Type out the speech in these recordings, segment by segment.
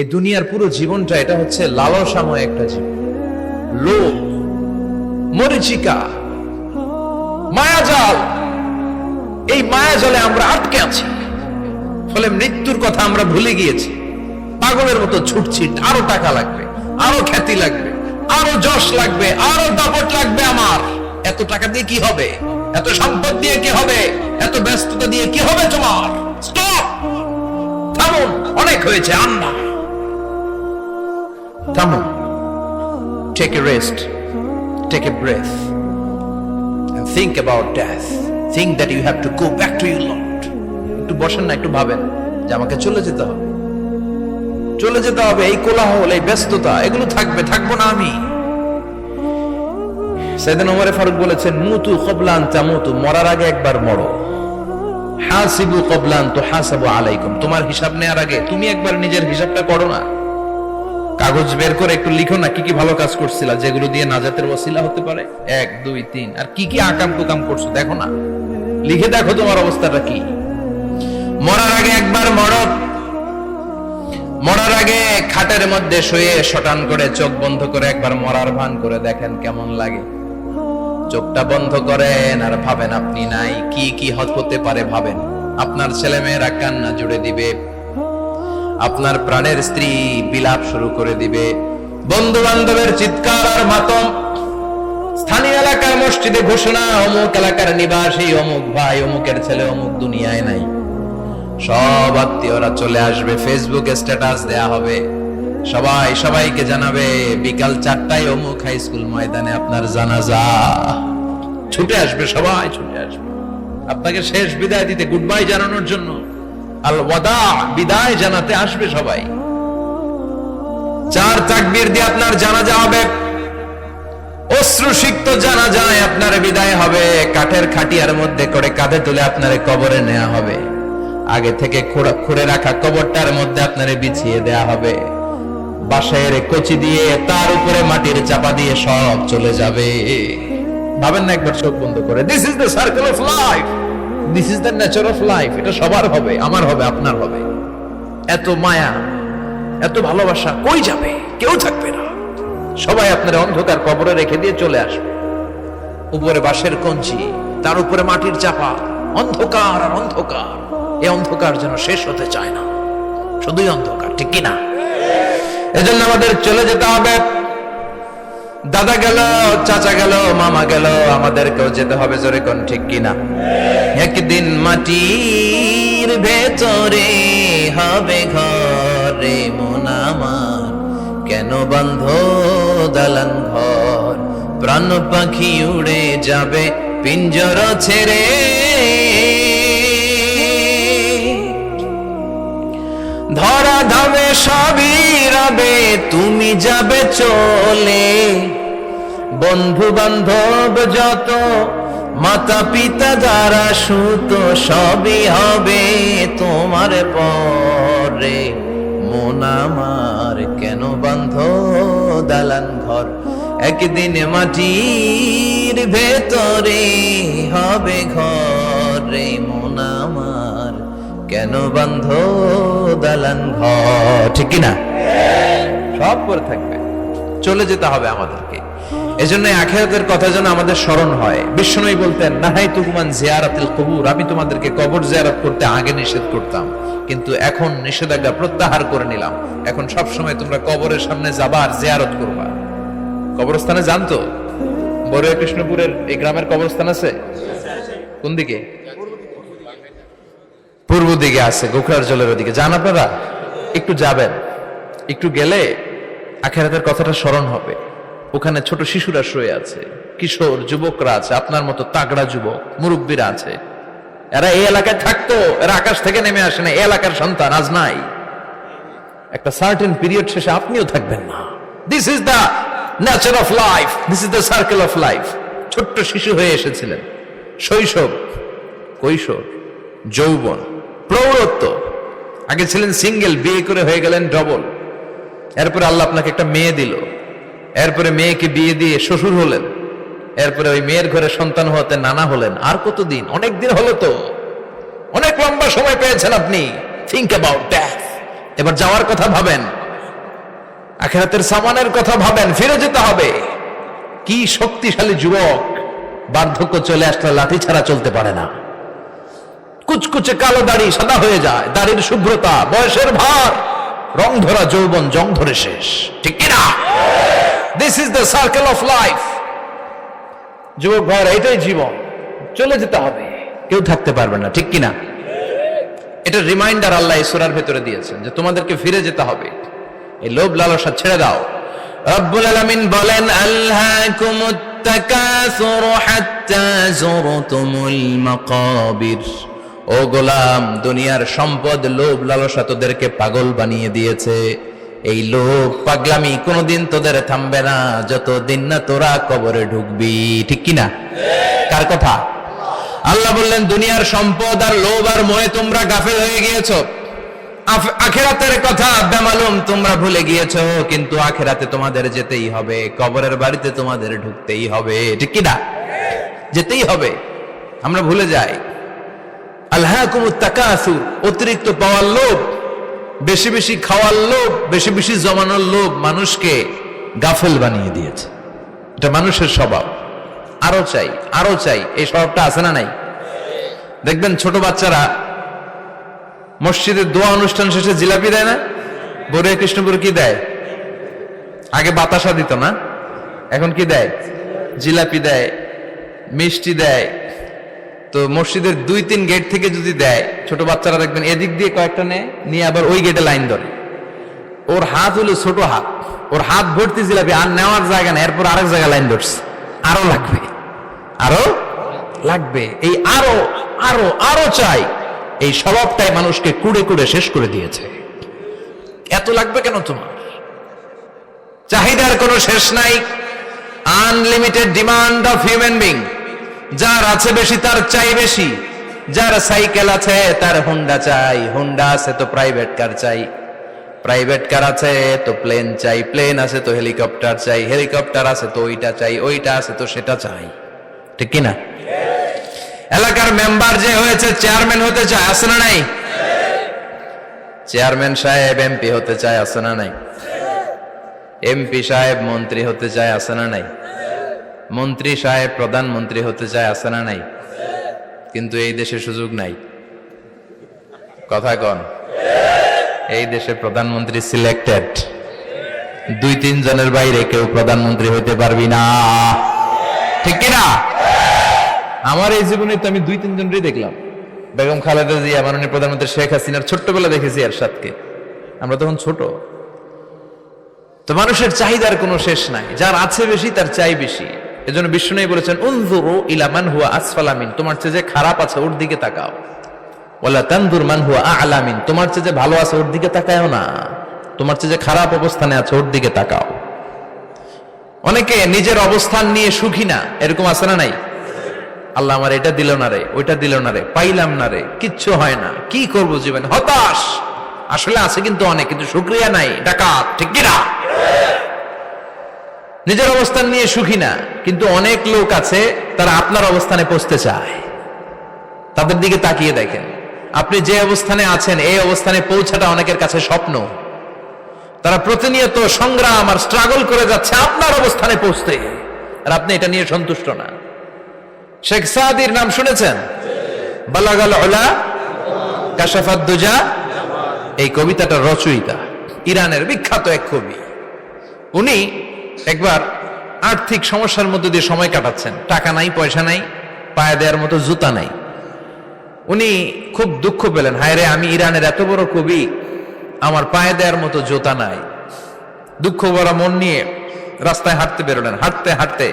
এই দুনিয়ার পুরো জীবনটা এটা হচ্ছে লালসাময় একটা জীবন, লোভ, মরিচিকা, মায়াজাল। এই মায়াজালে আমরা আটকে আছি, ফলে মৃত্যুর কথা আমরা ভুলে গিয়েছি। পাগলের মতো ছুটছি, আরো টাকা লাগবে, আরো খ্যাতি লাগবে, আরো যশ লাগবে, আরো দাপট লাগবে। আমার এত টাকা দিয়ে কি হবে? এত সম্পদ দিয়ে কি হবে? এত ব্যস্ততা দিয়ে কি হবে? তোমার স্টপ, থামুন, অনেক হয়েছে। আন্না, থামুন, take a rest, take a breath and think about death. Think that you have to go back to your Lord. একটু বসেন না, একটু ভাবেন যে আমাকে চলে যেতে হবে, চলে যেতে হবে। এই কোলাহল, এই ব্যস্ততা, এগুলো থাকবে, থাকবো না আমি। সাইয়েদনা ওমর ফারুক বলেছেন, মুতু ক্বাবলা আন তামুতু, মরার আগে একবার মরো। হাসিবু ক্বাবলা আন তুহাসাবু আলাইকুম, তোমার হিসাব নেওয়ার আগে তুমি একবার নিজের হিসাবটা করো না। কাগজ বের করে একটু লিখো না কি কি ভালো কাজ করছিলা, যেগুলো দিয়ে নাজাতের ওসিলা হতে পারে। 1 2 3, আর কি কি আকাম কুকাম করছো দেখো না, লিখে দেখো তোমার অবস্থাটা কি। মরার আগে একবার মরো। মরার আগে খাটের মধ্যে শুয়ে শটান করে চোখ বন্ধ করে একবার মরার ভান করে দেখেন কেমন লাগে। চোখটা বন্ধ করেন আর ভাবেন আপনি নাই, কি কি হতে পারে ভাবেন। আপনার ছেলে মেয়েরা কান্না জুড়ে দিবে, আপনার প্রাণের স্ত্রী বিলাপ শুরু করে দিবে, বন্ধু বান্ধবের চিৎকার আর মাতম, স্থানীয় এলাকার মসজিদে ঘোষণা, অমুক এলাকার নিবাসী অমুক ভাই, অমুকের ছেলে অমুক দুনিয়ায় নাই। সব আত্মীয়রা চলে আসবে, ফেসবুকে স্ট্যাটাস দেয়া হবে, সবাই সবাইকে জানাবে বিকাল 4টায় অমুক হাই স্কুল ময়দানে আপনার জানাজা। ছুটে আসবে, সবাই ছুটে আসবে আপনাকে শেষ বিদায় দিতে, গুড বাই জানানোর জন্য, আল ওয়াদা, বিদায় জানাতে আসবে সবাই। 4 তাকবীর দিয়ে আপনার জানাজা হবে, অশ্রুসিক্ত জানাজায় আপনার বিদায় হবে। কাঠের খাটিয়ার মধ্যে করে কাঁধে তুলে আপনারে কবরে নেওয়া হবে। আগে থেকে খুঁড়ে রাখা কবরটার মধ্যে আপনারে বিছিয়ে দেয়া হবে। বাঁশের কচি দিয়ে তার উপরে মাটির চাপা দিয়ে সব চলে যাবে। ভাবেন না একবার চোখ বন্ধ করে, this is the circle of life, this is the nature of life. এটা সবার হবে, আমার হবে, আপনার হবে। এত মায়া, এত ভালোবাসা কই যাবে? কেউ থাকবে না, সবাই আপনার অন্ধকার কবরে রেখে দিয়ে চলে আসবে। উপরে বাঁশের কঞ্চি, তার উপরে মাটির চাপা, অন্ধকার আর অন্ধকার। এই অন্ধকার যেন শেষ হতে চায় না, শুধুই অন্ধকার, ঠিক কিনা? এজন্য আমাদের চলে যেতে হবে। দাদা গেল, চাচা গেল, মামা গেল, আমাদেরকেও যেতে হবে, জোরে কোন ঠিক কিনা? একদিন মাটির ভেতরে হবে ঘরে মন আমার, কেন বন্ধ দালান ঘর, প্রাণ পাখি উড়ে যাবে পিঞ্জর ছেড়ে। ধরা ধামে সবই রবে, তুমি যাবে চলে। বন্ধু বান্ধব যত, মাতা পিতা যারা সুত, সবই হবে তোমার পরে। মন আমার কেন বন্ধ দালান ঘর, একদিন মাটির ভেতরে হবে ঘরে মন আমার, কেন বন্ধ দালান ঘর, ঠিক কিনা? সব করে থাকবে, চলে যেতে হবে আমাদেরকে। এজন্য আখিরাতের কথা যেন আমাদের স্মরণ হয়। বিশ্বনবী বলতেন, নাহাইতুকুম আন জিয়ারাতিল কুবুর, আমি তোমাদেরকে কবর জিয়ারত করতে আগে নিষেধ করতাম, কিন্তু এখন নিষেধাজ্ঞা প্রত্যাহার করে নিলাম। এখন সব সময় তোমরা কবরের সামনে যাবা আর জিয়ারত করবা। কবরস্থানে যান তো? বড়ুয়া কৃষ্ণপুরের এই গ্রামের কবরস্থান আছে কোন দিকে? পূর্ব দিকে আছে, গোখরার জলের ওদিকে। যান আপনারা, একটু যাবেন, একটু গেলে আখিরাতের কথাটা স্মরণ হবে। ওখানে ছোট শিশুরা শুয়ে আছে, কিশোর যুবকরা আছে, আপনার মতো তাগড়া যুবক, মুরব্বীরা আছে। এরা এই এলাকায় থাকতো, এরা আকাশ থেকে নেমে আসে না, এই এলাকার সন্তান, আজ নাই। একটা সার্টেন পিরিয়ড শেষে আপনিও থাকবেন না। This is the nature of life, this is the circle of life. ছোট্ট শিশু হয়ে এসেছিলেন, শৈশব, কৈশোর, যৌবন, প্রৌঢ়ত্ব। আগে ছিলেন সিঙ্গেল, বিয়ে করে হয়ে গেলেন ডবল। এরপরে আল্লাহ আপনাকে একটা মেয়ে দিল, এরপরে মেয়েকে বিয়ে দিয়ে শ্বশুর হলেন, এরপরে ওই মেয়ের ঘরে সন্তান হতে নানা হলেন। আর কতদিন? অনেক দিন হলো তো, অনেক লম্বা সময় পেয়েছেন আপনি। Think about death. এবার যাওয়ার কথা ভাবেন। আখিরাতের সামানের কথা ভাবেন, ফিরে যেতে হবে। কি শক্তিশালী যুবক, বার্ধক্য চলে আসলে লাঠি ছাড়া চলতে পারে না। কুচকুচে কালো দাড়ি সাদা হয়ে যায়, দাড়ির শুভ্রতা, বয়সের ভার, রং ধরা যৌবন জং ধরে শেষ, ঠিক কিনা? This is the circle of life. যুবক ভাইরা, এটাই জীবন, চলে যেতে হবে, কেউ থাকতে পারবে না, ঠিক কিনা? এটা রিমাইন্ডার আল্লাহ এই সূরার ভেতরে দিয়েছেন যে তোমাদেরকে ফিরে যেতে হবে, এই লোভ লালসা ছেড়ে দাও। রব্বুল আলামিন বলেন, আলহাকুমুত তাকাসুর হাত্তা যুরতুমুল মাকাবির। ও গোলাম, দুনিয়ার সম্পদ, লোভ লালসা তোদেরকে পাগল বানিয়ে দিয়েছে। এই লোভ পাগলামি কোনোদিন তোদের থামবে না যতদিন না তোরা কবরে ঢুকবি, ঠিক কিনা? কার কথা? আল্লাহ বললেন, দুনিয়ার সম্পদ আর লোভ আর মোহে তোমরা গাফেল হয়ে গিয়েছো। আখিরাতের কথা বেমালুম তোমরা ভুলে গিয়েছো, কিন্তু আখিরাতে তোমাদের যেতেই হবে, কবরের বাড়িতে তোমাদের ঢুকতেই হবে, ঠিক কিনা? যেতেই হবে, আমরা ভুলে যাই। আলহাকুমুত তাকাসুর, অতিরিক্ত পাওয়ার লোভ, বেশি বেশি খাওয়ার লোভ, বেশি বেশি জমানোর লোভ মানুষকে গাফেল বানিয়ে দিয়েছে। এটা মানুষের স্বভাব, আরো চাই আরো চাই, এই স্বভাবটা আছে না নাই? দেখবেন ছোট বাচ্চারা মসজিদের দোয়া অনুষ্ঠান শেষে জিলাপি দেয় না? বড়ুয়া কৃষ্ণপুর কি দেয়? আগে বাতাসা দিত না, এখন কি দেয়? জিলাপি দেয়, মিষ্টি দেয়। তো মসজিদের 2-3 গেট থেকে যদি দেয়, ছোট বাচ্চারা দেখবেন এদিক দিয়ে কয়েকটা নিয়ে আবার ওই গেটে লাইন ধরে। ওর হাত হলো ছোট হাত, ওর হাত ভর্তি জিলাপি, আর নেওয়ার জায়গা না, এরপর আরেক জায়গায় লাইন ধরছে, আরো লাগবে আরো লাগবে, এই আরো আরো আরো চাই, এই স্বভাবটাই মানুষকে কুড়ে কুড়ে শেষ করে দিয়েছে। এত লাগবে কেন তোমার? চাহিদার কোনো শেষ নাই, unlimited demand of human being. যার আছে বেশি তার চাই বেশি, যার সাইকেল আছে তার হুন্ডা চাই, হুন্ডা আছে তো প্রাইভেট কার চাই, প্রাইভেট কার আছে তো প্লেন চাই, প্লেন আছে তো হেলিকপ্টার চাই, হেলিকপ্টার আছে তো ওইটা চাই, ওইটা আছে তো সেটা চাই, ঠিক কিনা? এলাকার মেম্বার যে হয়েছে চেয়ারম্যান হতে চায়, আছে না নাই? চেয়ারম্যান সাহেব এমপি হতে চায়, আছে না নাই? এমপি সাহেব মন্ত্রী হতে চায়, আছে না নাই? মন্ত্রী সাহেব প্রধানমন্ত্রী হতে চায়, আছে না নাই? কিন্তু এই দেশে সুযোগ নাই, কথা কন। এই দেশে প্রধানমন্ত্রী সিলেক্টেড, 2-3 জনের বাইরে কেউ প্রধানমন্ত্রী হতে পারবি না, ঠিক কিনা? আমার এই জীবনে তো আমি 2-3 জনই দেখলাম। বেগম খালেদা জিয়া, মাননীয় প্রধানমন্ত্রী শেখ হাসিনার ছোট্টবেলা দেখেছি এরশাদকে, আমরা তখন ছোট। তো মানুষের চাহিদার কোনো শেষ নাই, যার আছে বেশি তার চাই বেশি। এজন্য বিষ্ণু বলেছেন, উনজুরু ইলা মান হুয়া আসফালা মিন, তোমার চেয়ে যে খারাপ আছে ওর দিকে তাকাও। ওয়ালা তানজুর মান হুয়া আ'লা মিন, তোমার চেয়ে যে ভালো আছে ওর দিকে তাকাও না, তোমার চেয়ে যে খারাপ অবস্থানে আছে ওর দিকে তাকাও। অনেকে নিজের অবস্থান নিয়ে সুখী না, এরকম আছে না নাই? আল্লাহ আমার এটা দিল না রে, ওইটা দিল না রে, পাইলাম না রে, কিচ্ছু হয় না, কি করব জীবনে, হতাশ। আসলে আছে কিন্তু অনেক, কিন্তু শুকরিয়া নাই, ডাকাত, ঠিক কিনা? নিজের অবস্থান নিয়ে সুখী না, কিন্তু অনেক লোক আছে তারা আপনার অবস্থানে পৌঁছতে চায়। তাদের দিকে তাকিয়ে দেখেন, আপনি যে অবস্থানে আছেন এই অবস্থানে পৌঁছাটা অনেকের কাছে স্বপ্ন। তারা প্রতিনিয়ত সংগ্রাম আর স্ট্রাগল করে যাচ্ছে আপনার অবস্থানে পৌঁছতে, আর আপনি এটা নিয়ে সন্তুষ্ট না। শেখ সাদির নাম শুনেছেন? বালাগাল উলা কাশাফাত দুজা, এই কবিতাটার রচয়িতা ইরানের বিখ্যাত এক কবি। উনি একবার আর্থিক সমস্যার মধ্যে দিয়ে সময় কাটাচ্ছেন, টাকা নাই, পয়সা নাই, পায়ে দেওয়ার মতো জুতা নাই। উনি খুব দুঃখ পেলেন, হায় রে, আমি ইরানের এত বড় কবি, আমার পায়ে দেওয়ার মতো জুতা নাই। দুঃখ ভরা মন নিয়ে রাস্তায় হাঁটতে বেরোলেন। হাঁটতে হাঁটতে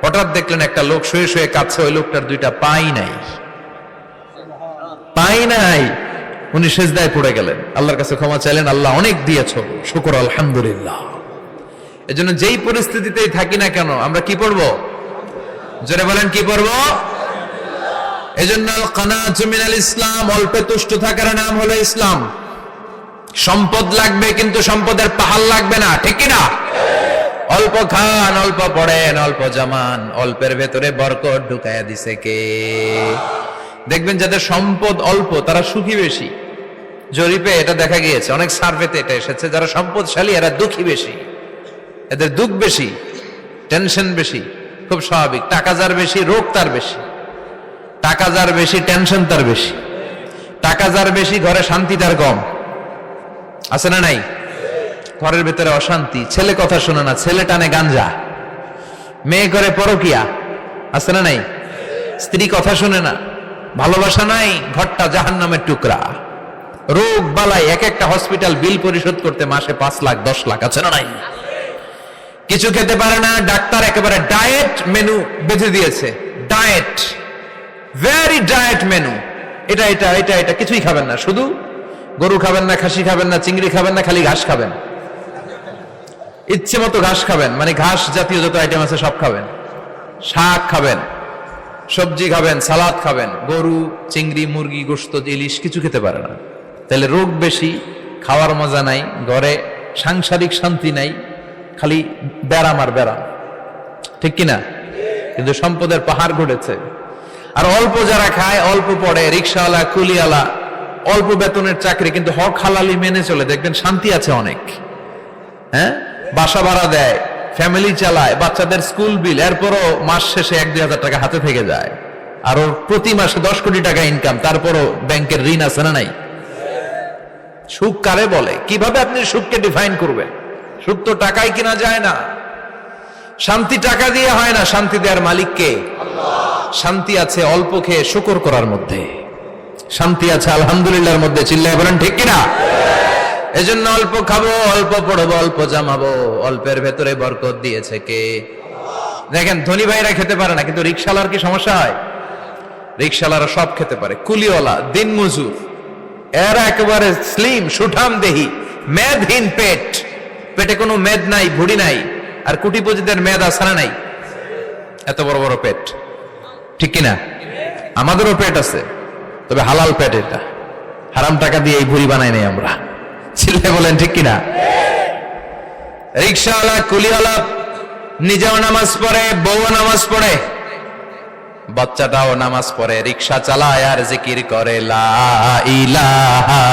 হঠাৎ দেখলেন একটা লোক শুয়ে শুয়ে কাঁদছে, ওই লোকটার 2টা পাই নাই, পাই নাই। উনি সেজদায় পড়ে গেলেন, আল্লাহর কাছে ক্ষমা চাইলেন, আল্লাহ অনেক দিয়েছ, শুকর আলহামদুলিল্লাহ। এজন্য যেই পরিস্থিতিতেই থাকি না কেন আমরা কি পড়বো? জোরে বলেন, কি পড়বো? এজন্য কানাতু মিনাল ইসলাম, অল্পে তুষ্ট থাকার নাম হলো ইসলাম। সম্পদ লাগবে কিন্তু সম্পদের পাহাড় লাগবে না, ঠিক কিনা? অল্প খান, অল্প পড়েন, অল্প জামান, অল্পের ভেতরে বরকত ঢুকাইয়া দিছে কে? দেখবেন যাদের সম্পদ অল্প তারা সুখী বেশি। জরিপে এটা দেখা গিয়েছে, অনেক সার্ভেতে এটা এসেছে, যারা সম্পদশালী এরা দুঃখী বেশি। এদের দুঃখ বেশি, টেনশন বেশি, খুব স্বাভাবিক। টাকা যার বেশি, রোগ তার বেশি। টাকা যার বেশি, টেনশন তার বেশি। টাকা যার বেশি, ঘরে শান্তি তার কম। আছে না নাই? ঘরের ভেতরে অশান্তি, ছেলে কথা শোনে না, ছেলে টানে গাঞ্জা, মেয়ে করে পরকিয়া। আছে না নাই? স্ত্রী কথা শুনে না, ভালোবাসা নাই, ঘরটা জাহান্নামের টুকরা। রোগ বালাই, এক একটা হসপিটাল বিল পরিশোধ করতে মাসে 5 লাখ 10 লাখ। আছে না নাই? কিছু খেতে পারে না, ডাক্তার একেবারে ডায়েট মেনু বেঁধে দিয়েছে। Diet, very diet menu. এটা এটা এটা এটা কিছুই খাবেন না, শুধু গরু খাবেন না, খাসি খাবেন না, চিংড়ি খাবেন না, খালি ঘাস খাবেন। ইচ্ছে মতো ঘাস খাবেন, মানে ঘাস জাতীয় যত আইটেম আছে সব খাবেন। শাক খাবেন, সবজি খাবেন, সালাদ খাবেন। গরু, চিংড়ি, মুরগি, গোশত, ইলিশ কিছু খেতে পারে না। তাহলে রোগ বেশি, খাওয়ার মজা নাই, ঘরে সাংসারিক শান্তি নাই, খালি ব্যারাম আর ব্যারাম। ঠিক কিনা? কিন্তু সম্পদের পাহাড় ঘটেছে। আর অল্প যারা খায়, অল্প পড়ে, রিক্সাওয়ালা, কুলিওয়ালা, অল্প বেতনের চাকরি, কিন্তু হক হালালি মেনে চলে, দেখবেন শান্তি আছে অনেক। হ্যাঁ, বাসা ভাড়া দেয়, ফ্যামিলি চালায়, বাচ্চাদের স্কুল বিল, এরপরও মাস শেষে 1-2 হাজার টাকা হাতে থেকে যায়। আর ওর প্রতি মাসে 10 কোটি টাকা ইনকাম, তারপরও ব্যাংকের ঋণ আছে না নাই? সুখ কারে বলে? কিভাবে আপনি সুখকে ডিফাইন করবেন? সুখ তো টাকায় কিনা যায় না। শান্তি টাকা দিয়ে হয় না, শান্তি দেওয়ার মালিক কে? শান্তি আছে অল্প খেয়ে শুকর করার মধ্যে, শান্তি আছে আলহামদুলিল্লাহর মধ্যে। চিল্লায় বলেন ঠিক কিনা? এজন্য অল্প খাবো, অল্প পড়বো, অল্প জামাবো, অল্পের ভেতরে বরকত দিয়েছে কে? দেখেন, ধনী ভাইরা খেতে পারে না, কিন্তু রিক্সাওয়ালার কি সমস্যা হয়? রিক্সাওয়ালারা সব খেতে পারে। কুলিওয়ালা, দিন মজুর, এরা একেবারে স্লিম, সুঠাম দেহি, মেদহীন পেট, পেটে কোনো মেদ নাই, ভুড়ি নাই। আর কোটিপতিদের মেদ আছে না নাই? এত বড় বড় পেট। ঠিক কিনা? আমাদেরও পেট আছে, তবে হালাল পেট। এটা হারাম টাকা দিয়ে এই ভুড়ি বানাই নাই আমরা। ছিলে বলেন ঠিক কিনা? রিক্সাওয়ালা, কুলিওয়ালা নিজেও নামাজ পড়ে, বউও নামাজ পড়ে, বাচ্চাটাও নামাজ পড়ে, রিক্সা চালায় আর জিকির করে লা ইলাহা